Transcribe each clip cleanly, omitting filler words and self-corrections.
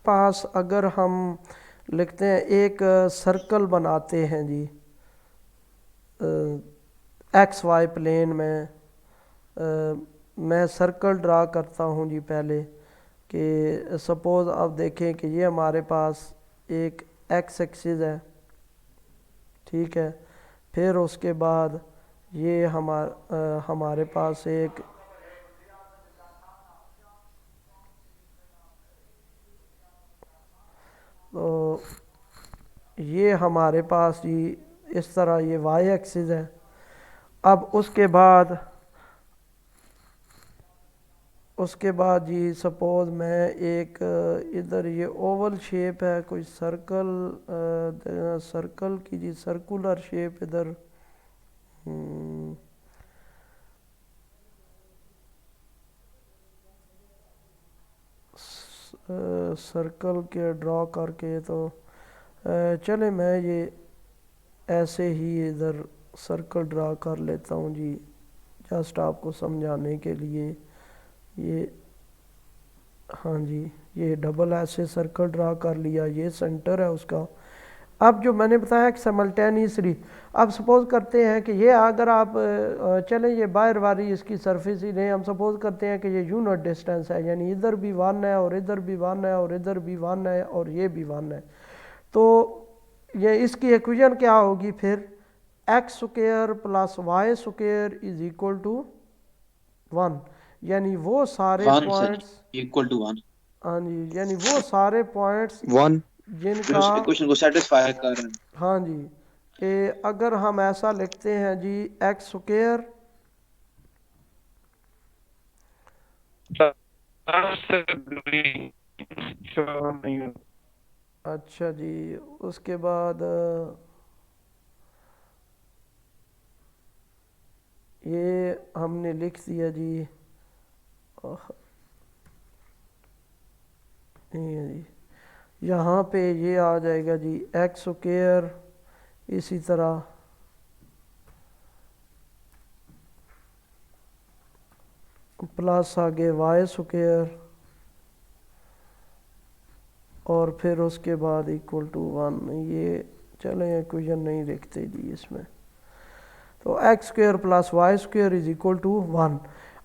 पास अगर हम लिखते हैं एक सर्कल बनाते हैं जी एक्स वाई प्लेन में, मैं सर्कल ड्रा करता हूँ जी पहले कि सपोज़ आप देखें कि ये हमारे पास एक एक्स एक्सिस है, ठीक है। फिर उसके बाद ये हमारे पास एक तो ये हमारे पास जी इस तरह ये वाई एक्सिस है। अब उसके बाद जी सपोज़ मैं एक इधर ये ओवल शेप है, कोई सर्कल की जी सर्कुलर शेप इधर सर्कल के ड्रॉ करके तो चले मैं ये ऐसे ही इधर सर्कल ड्रा कर लेता हूँ जी, जस्ट आपको समझाने के लिए। ये हाँ जी, ये डबल ऐसे सर्कल ड्रा कर लिया, ये सेंटर है उसका। अब जो मैंने बताया कि साइमल्टेनियसली, अब सपोज करते हैं कि ये अगर आप चलें ये बाहर वाली इसकी सरफेस ही नहीं, हम सपोज करते हैं कि ये यूनिट डिस्टेंस है, यानी इधर भी 1 है और इधर भी 1 है और इधर भी 1 है और ये भी 1 है। तो ये इसकी इक्वेशन क्या होगी फिर, x square plus Y square is equal to 1, यानी वो सारे one sir, points, equal to one. हाँ जी, यानी वो सारे पॉइंट्स वन। जो जिनका, इस इक्वेशन को सेटिस्फाई कर रहे हैं। हाँ जी, कि अगर हम ऐसा लिखते हैं जी एक्स स्क्वायर, नहीं। अच्छा जी, उसके बाद ये हमने लिख दिया जी, नहीं है जी, यहाँ पे ये आ जाएगा जी एक्स स्क्वायर, इसी तरह प्लस आगे वाई स्क्वायर और फिर उसके बाद इक्वल टू 1। ये चलें इक्वेशन नहीं लिखते जी इसमें, तो x square plus Y square is equal to 1।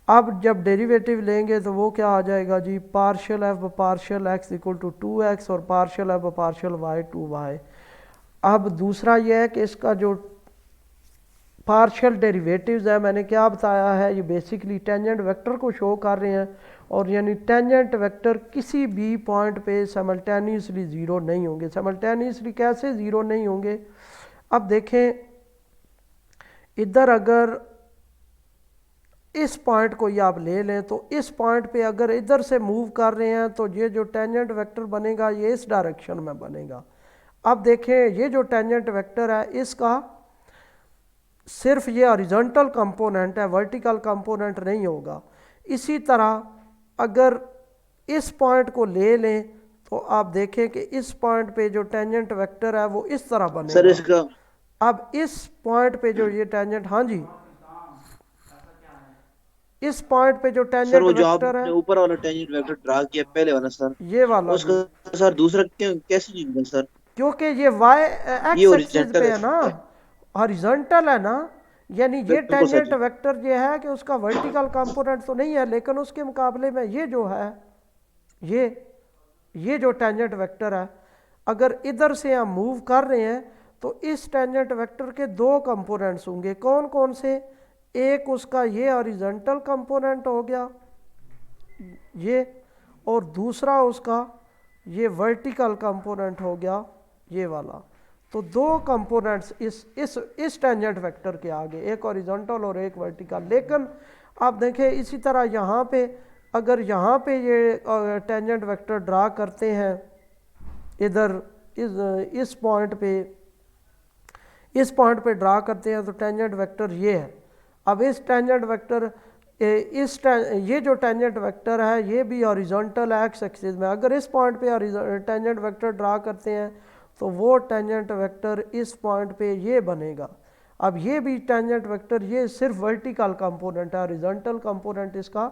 अब जब डेरिवेटिव लेंगे तो वो क्या आ जाएगा जी, partial F partial X equal to 2x और partial F partial Y 2y। अब दूसरा ये है कि इसका जो पार्शियल डेरिवेटिव्स है, मैंने क्या बताया है, ये बेसिकली टेंजेंट वेक्टर को शो कर रहे हैं, और यानी टेंजेंट वेक्टर किसी भी पॉइंट पे साइमल्टेनियसली ज़ीरो नहीं होंगे। साइमल्टेनियसली कैसे ज़ीरो नहीं होंगे, अब देखें इधर अगर इस पॉइंट को ये आप ले लें तो इस पॉइंट पे अगर इधर से मूव कर रहे हैं तो ये जो टेंजेंट वेक्टर बनेगा ये इस डायरेक्शन में बनेगा। अब देखें ये जो टेंजेंट वेक्टर है इसका सिर्फ ये हॉरिजॉन्टल कंपोनेंट है, वर्टिकल कंपोनेंट नहीं होगा। इसी तरह अगर इस पॉइंट को ले लें तो आप देखें कि इस पॉइंट पे जो टेंजेंट वेक्टर है वो इस तरह सर बनेगा। इसका, अब इस पॉइंट पे जो ये टेंजेंट, हाँ जी, इस पॉइंट पे जो सर टेंजेंट वो जो वेक्टर है आपने ऊपर वाला टेंजेंट वेक्टर ड्रा किया पहले वाला सर, ये वाला जी, उसका सर दूसरा क्यों कैसे नहीं होगा सर? क्योंकि ये वाई ये एक्स एक्सिस ओरिजेंटल पे है है ना, सर। हॉरिजॉन्टल है ना, यानी ये बिल्कुल सर टेंजेंट जी। वेक्टर ये है कि उसका वर्टिकल कंपोनेंट तो नहीं है, लेकिन उसके मुकाबले में ये जो है, ये ये जो टेंजेंट वेक्टर है, अगर इधर से हम मूव कर रहे हैं तो इस टेंजेंट वेक्टर के दो कंपोनेंट्स होंगे। कौन कौन से, एक उसका ये हॉरिजॉन्टल कंपोनेंट हो गया ये, और दूसरा उसका ये वर्टिकल कंपोनेंट हो गया ये वाला। तो दो कंपोनेंट्स इस टेंजेंट वेक्टर के आगे, एक हॉरिजॉन्टल और एक वर्टिकल। लेकिन आप देखें इसी तरह यहाँ पे अगर यहाँ पे ये टेंजेंट वेक्टर ड्रा करते हैं इधर इस पॉइंट पे, इस पॉइंट पे ड्रा करते हैं तो टेंजेंट वेक्टर ये है। अब इस टेंजेंट वेक्टर ये जो टेंजेंट वेक्टर है ये भी हॉरिजॉन्टल है एक्स एक्सिस में। अगर इस पॉइंट पे टेंजेंट वेक्टर ड्रा करते हैं तो वो टेंजेंट वेक्टर इस पॉइंट पे ये बनेगा। अब ये भी टेंजेंट वेक्टर ये सिर्फ वर्टिकल कंपोनेंट है, हॉरिजॉन्टल कंपोनेंट इसका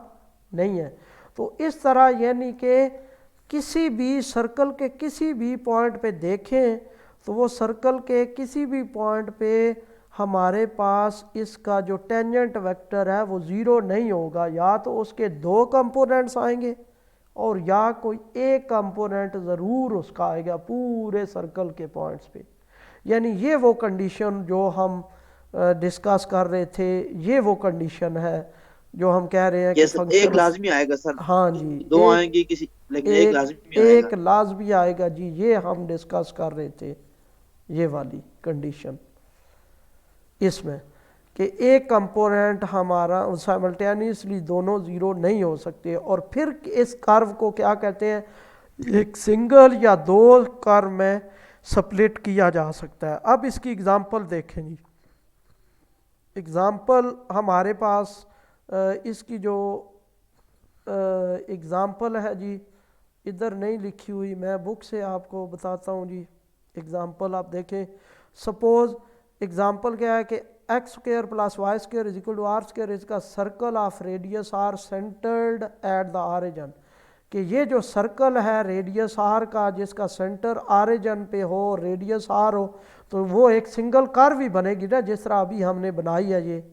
नहीं है। तो इस तरह यानी कि किसी भी सर्कल के किसी भी पॉइंट पे देखें तो वो सर्कल के किसी भी पॉइंट पे हमारे पास इसका जो टेंजेंट वेक्टर है वो ज़ीरो नहीं होगा, या तो उसके दो कंपोनेंट्स आएंगे और या कोई एक कंपोनेंट ज़रूर उसका आएगा पूरे सर्कल के पॉइंट्स पे। यानी ये वो कंडीशन जो हम डिस्कस कर रहे थे, ये वो कंडीशन है जो हम कह रहे हैं कि यस सर, एक फंक्शन। लाजमी आएगा सर। हाँ जी, दो एक आएंगे किसी, लेकिन एक लाजमी आएगा। एक लाजमी आएगा जी, ये हम डिस्कस कर रहे थे, ये वाली कंडीशन इसमें कि एक कंपोनेंट हमारा साइमल्टेनियसली दोनों ज़ीरो नहीं हो सकते। और फिर इस कर्व को क्या कहते हैं, एक सिंगल या दो कर्व में स्प्लिट किया जा सकता है। अब इसकी एग्जांपल देखें जी। एग्जांपल हमारे पास इसकी जो एग्जांपल है जी, इधर नहीं लिखी हुई, मैं बुक से आपको बताता हूँ जी। एग्जांपल आप देखें, सपोज एग्जांपल क्या है कि X square plus Y square is equal to are square इसका circle of radius R centered at the origin, कि ये जो सर्कल है रेडियस आर का जिसका सेंटर ऑरिजिन पे हो, रेडियस आर हो, तो वो एक सिंगल कर्व ही बनेगी ना, जिस तरह अभी हमने बनाई है ये,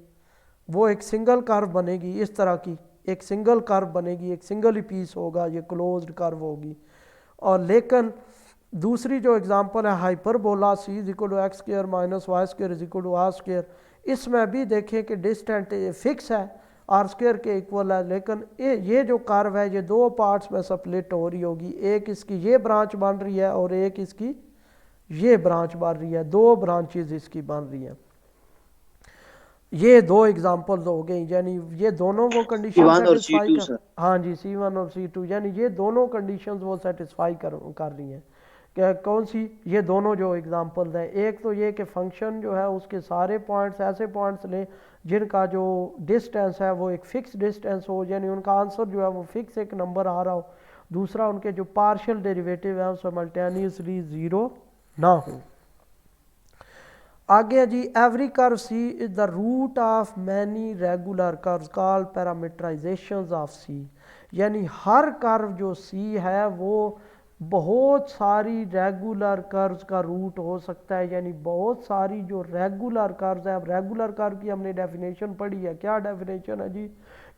वो एक सिंगल कर्व बनेगी इस तरह की, एक सिंगल कर्व बनेगी, एक सिंगल ही पीस होगा, ये क्लोज्ड कर्व होगी। और लेकिन दूसरी जो एग्जांपल है hyperbola C is equal to x square minus y square is equal to are square, इसमें भी देखें कि डिस्टेंट फिक्स है, आर स्क्वायर के इक्वल है, लेकिन ये जो कर्व है ये दो पार्ट्स में स्प्लिट हो रही होगी, एक इसकी ये ब्रांच बन रही है और एक इसकी ये ब्रांच बन रही है, दो ब्रांचेज इसकी बन रही हैं। ये दो एग्जांपल्स हो गई, यानी ये दोनों वो कंडीशन C1 और सेटिस्फाई C2 कर, सर। हाँ जी C1 और C2, यानी ये दोनों कंडीशंस वो सेटिस्फाई कर रही हैं। क्या कौन सी, ये दोनों जो एग्जांपल्स हैं, एक तो ये कि फंक्शन जो है उसके सारे पॉइंट्स ऐसे पॉइंट्स लें जिनका जो डिस्टेंस है वो एक फिक्स डिस्टेंस हो, यानी उनका आंसर जो है वो फिक्स एक नंबर आ रहा हो। दूसरा, उनके जो पार्शियल डेरिवेटिव है वो साइमल्टेनियसली ज़ीरो ना हो। आगे जी, every curve C is the root of many regular curve called parameterizations of C, यानी हर कर्व जो सी है वो बहुत सारी रेगुलर कर्व्स का रूट हो सकता है, यानी बहुत सारी जो रेगुलर कर्व्स है। अब रेगुलर कर्व की हमने डेफिनेशन पढ़ी है, क्या डेफिनेशन है जी,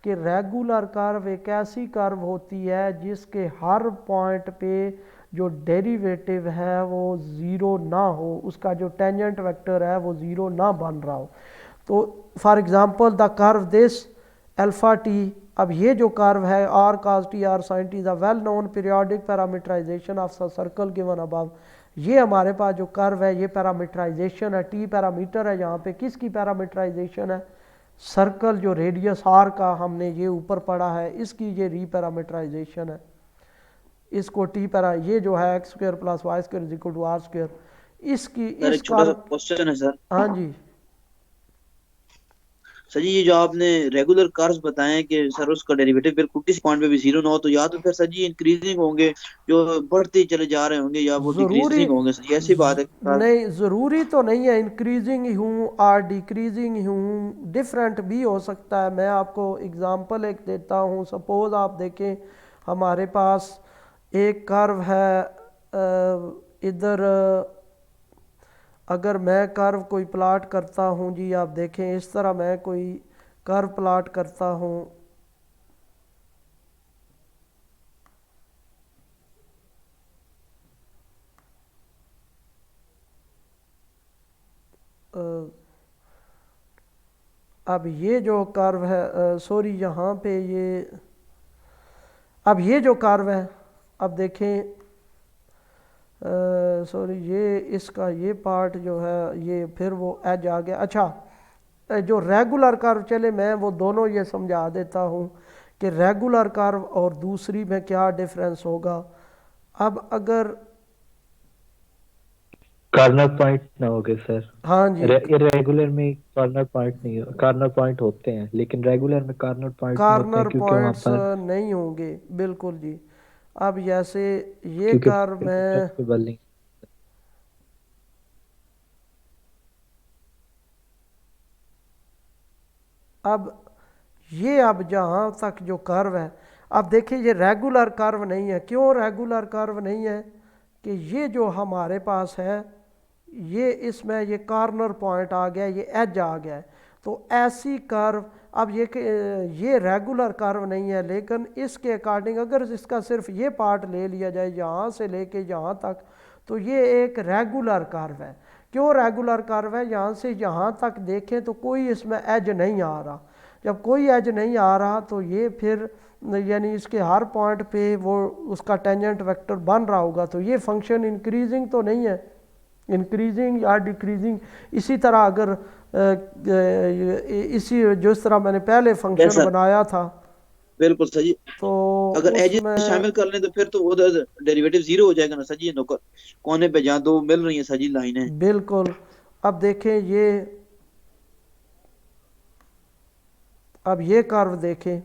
कि रेगुलर कर्व एक ऐसी कर्व होती है जिसके हर पॉइंट पे जो डेरिवेटिव है वो ज़ीरो ना हो, उसका जो टेंजेंट वेक्टर है वो ज़ीरो ना बन रहा हो। तो for example the curve this alpha t, अब ये जो कर्व है r cos t are sine t, the well known periodic parameterisation of circle given above, ये हमारे पास जो कर्व है ये पैरामीटराइजेशन है, टी पैरामीटर है, यहाँ पे किसकी पैरामीटराइजेशन है, सर्कल जो रेडियस आर का हमने ये ऊपर पढ़ा है इसकी ये रीपैरामीटराइजेशन है। इसको टी पैरा, ये जो है x square plus Y square is equal to are square, इसकी सर इस एक छोटा सा कर्व, क्वेश्चन है सर। हाँ जी सर जी ये जो आपने रेगुलर कर्व्स बताए हैं कि सर उसका डेरिवेटिव बिल्कुल किसी पॉइंट पे भी जीरो ना हो, तो या तो फिर सर जी इंक्रीजिंग होंगे, जो बढ़ते ही चले जा रहे होंगे, या वो ज़रूरी डिक्रीजिंग होंगे। सर ये ऐसी बात है सर? नहीं, ज़रूरी तो नहीं है इंक्रीजिंग ही हूँ और डिक्रीजिंग ही हूँ, डिफरेंट भी हो सकता है। मैं आपको एग्जांपल एक देता हूँ, सपोज आप देखें हमारे पास एक कर्व है इधर, अगर मैं कर्व कोई प्लाट करता हूँ जी, आप देखें इस तरह मैं कोई कर्व प्लाट करता हूँ, अब ये जो कर्व है सॉरी यहाँ पे ये, अब ये जो कर्व है, अब देखें सॉरी ये इसका ये पार्ट जो है ये फिर वो एज आ गया। अच्छा जो रेगुलर कर्व, चले मैं वो दोनों ये समझा देता हूँ कि रेगुलर कर्व और दूसरी में क्या डिफरेंस होगा। अब अगर कार्नर पॉइंट ना होगे सर, हाँ जी, इरेगुलर में कार्नर पॉइंट नहीं, कार्नर पॉइंट होते हैं लेकिन रेगुलर में कार्नर पॉइंट नहीं होते कार्नर हैं क्योंकि वहाँ पॉइंट्स पर नहीं होंगे, बिल्कुल जी। अब जैसे ये क्योंकि कर्व में, फ्लेक्सिबल नहीं। अब ये अब जहाँ तक जो कर्व है, अब देखिए ये रेगुलर कर्व नहीं है। क्यों रेगुलर कर्व नहीं है? कि ये जो हमारे पास है ये इसमें ये कॉर्नर पॉइंट आ गया, ये एज आ गया है। तो ऐसी कर्व, अब ये रेगुलर कर्व नहीं है, लेकिन इसके अकॉर्डिंग अगर इसका सिर्फ ये पार्ट ले लिया जाए यहाँ से लेके यहाँ तक, तो ये एक रेगुलर कर्व है। क्यों रेगुलर कर्व है? यहाँ से यहाँ तक देखें तो कोई इसमें एज नहीं आ रहा। जब कोई एज नहीं आ रहा तो ये फिर यानी इसके हर पॉइंट पे वो उसका टेंजेंट वेक्टर बन रहा होगा। तो ये फंक्शन इंक्रीजिंग तो नहीं है, इंक्रीजिंग या डिक्रीजिंग। इसी तरह अगर इसी जिस तरह मैंने पहले फंक्शन बनाया था, बिल्कुल सही। तो अगर एजेस उसमें शामिल कर लें तो फिर तो वो डेरिवेटिव जीरो हो जाएगा ना सर जी। कोने पे जहाँ दो मिल रही है सर जी लाइनें। बिल्कुल। अब देखें अब ये कर्व देखें,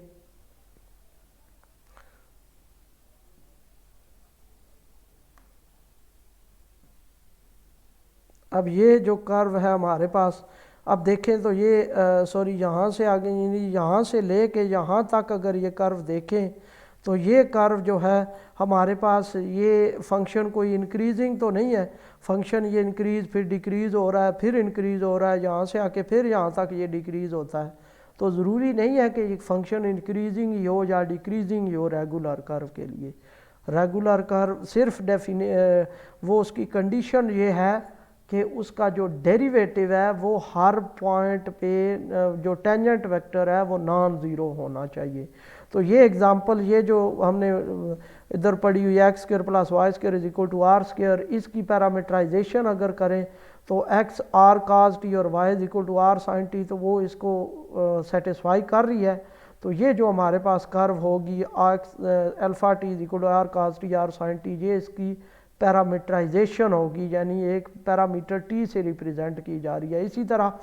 अब ये जो कर्व है हमारे पास, अब देखें तो ये सॉरी यहाँ से आगे यहाँ से लेके यहाँ तक अगर ये कर्व देखें तो ये कर्व जो है हमारे पास, ये फंक्शन कोई इंक्रीजिंग तो नहीं है। फंक्शन ये इंक्रीज फिर डिक्रीज़ हो रहा है, फिर इंक्रीज़ हो रहा है, यहाँ से आके फिर यहाँ तक ये डिक्रीज़ होता है। तो ज़रूरी नहीं है कि ये फंक्शन इंक्रीजिंग ही हो या डिक्रीजिंग ही हो रेगुलर कर्व के लिए। रेगुलर कर्व सिर्फ वो उसकी कंडीशन ये है कि उसका जो डेरिवेटिव है वो हर पॉइंट पे जो टेंजेंट वेक्टर है वो नॉन ज़ीरो होना चाहिए। तो ये एग्जांपल, ये जो हमने इधर पढ़ी हुई x square plus Y square is equal to are square, इसकी पैरामीटराइजेशन अगर करें तो एक्स आर काज टी और y is equal to r sine t, तो वो इसको सेटिस्फाई कर रही है। तो ये जो हमारे पास कर्व होगी alpha t is equal to r cos t are sine t, ये इसकी पैरामीटराइजेशन होगी, यानी एक पैरामीटर टी से रिप्रेजेंट की जा रही है। इसी तरह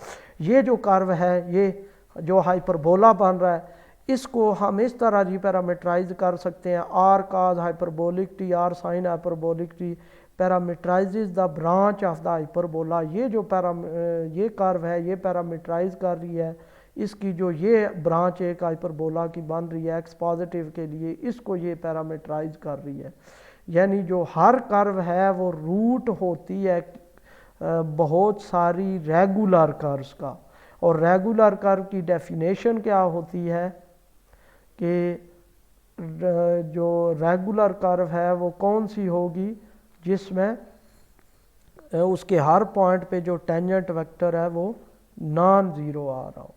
ये जो कर्व है, ये जो हाइपरबोला बन रहा है, इसको हम इस तरह रिपैरामीटराइज कर सकते हैं, R cosh hyperbolic T are sine hyperbolic T parameterizes the branch of the hyperbola. ये जो ये कर्व है ये पैरामीटराइज कर रही है इसकी जो ये ब्रांच एक हाइपरबोला की बन रही है एक्स पॉजिटिव के लिए, इसको ये पैरामीटराइज कर रही है। यानी जो हर कर्व है वो रूट होती है बहुत सारी रेगुलर कर्व्स का। और रेगुलर कर्व की डेफिनेशन क्या होती है कि जो रेगुलर कर्व है वो कौन सी होगी जिसमें उसके हर पॉइंट पे जो टेंजेंट वेक्टर है वो नॉन ज़ीरो आ रहा हो।